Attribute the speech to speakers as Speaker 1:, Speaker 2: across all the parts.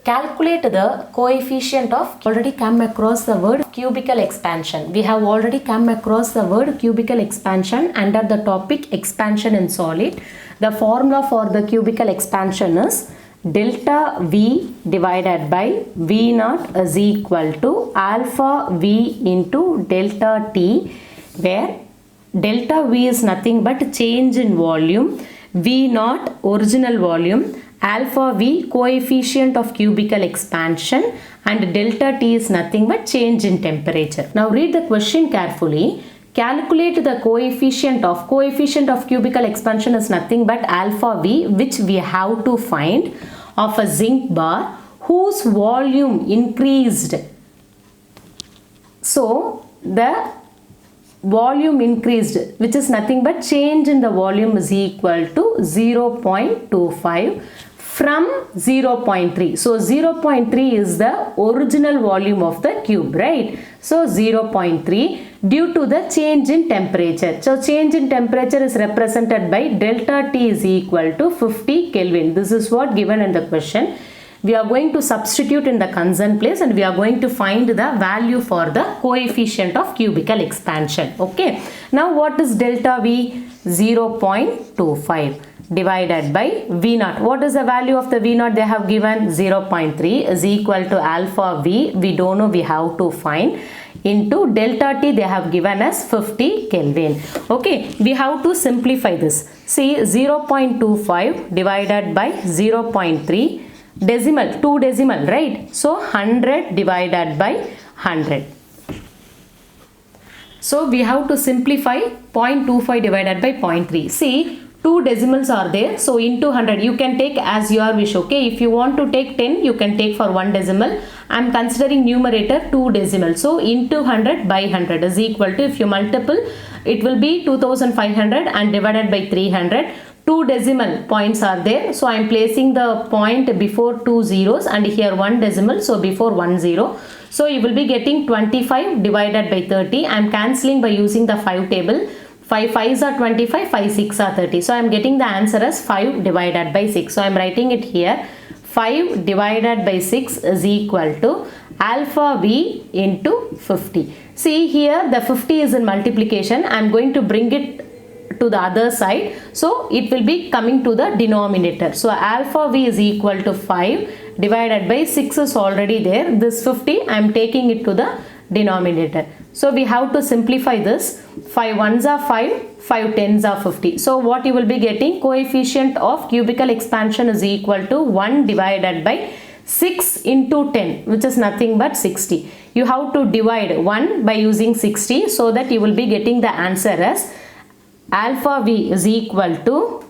Speaker 1: Calculate the coefficient of, already come across the word cubical expansion. We have already come across the word cubical expansion under the topic expansion in solid. The formula for the cubical expansion is delta V divided by V naught is equal to alpha V into delta T, where delta V is nothing but change in volume, V naught original volume, alpha V coefficient of cubical expansion, and delta T is nothing but change in temperature. Now read the question carefully. Calculate the coefficient of cubical expansion is nothing but alpha V, which we have to find, of a zinc bar whose volume increased. So the volume increased, which is nothing but change in the volume, is equal to 0.25 from 0.3. So 0.3 is the original volume of the cube, right? So 0.3 due to the change in temperature. So change in temperature is represented by delta T is equal to 50 Kelvin. This is what given in the question. We are going to substitute in the concern place and we are going to find the value for the coefficient of cubical expansion. Okay. Now what is delta V? 0.25 divided by V naught. What is the value of the V naught they have given? 0.3 is equal to alpha V. We don't know, we have to find, into delta T they have given as 50 Kelvin. Okay. We have to simplify this. See, 0.25 divided by 0.3. Decimal, 2 decimal, right? So 100 divided by 100. So we have to simplify 0.25 divided by 0.3. See, 2 decimals are there. So into 100 you can take as your wish. Okay, if you want to take 10 you can take for 1 decimal. I am considering numerator 2 decimals. So into 100 by 100 is equal to, if you multiple, it will be 2500 and divided by 300. 2 decimal points are there, so I am placing the point before 2 zeros and here 1 decimal, so before 1 0. So you will be getting 25 divided by 30. I am cancelling by using the 5 table. 5 5s are 25, 5 6 are 30. So I am getting the answer as 5 divided by 6. So I am writing it here. 5 divided by 6 is equal to alpha V into 50. See here the 50 is in multiplication. I am going to bring it to the other side, so it will be coming to the denominator. So alpha V is equal to 5 divided by 6 is already there. This 50 I am taking it to the denominator. So we have to simplify this. 5 1s are 5, 5 10s are 50. So what you will be getting, coefficient of cubical expansion is equal to 1 divided by 6 into 10, which is nothing but 60. You have to divide 1 by using 60, so that you will be getting the answer as alpha V is equal to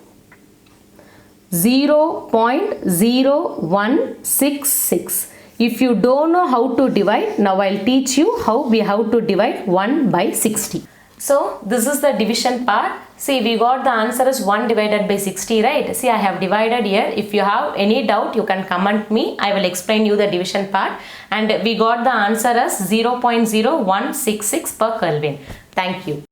Speaker 1: 0.0166. If you don't know how to divide, now I'll teach you how we have to divide 1 by 60. So this is the division part. See, we got the answer as 1 divided by 60, right? See, I have divided here. If you have any doubt, you can comment me. I will explain you the division part. And we got the answer as 0.0166 per Kelvin. Thank you.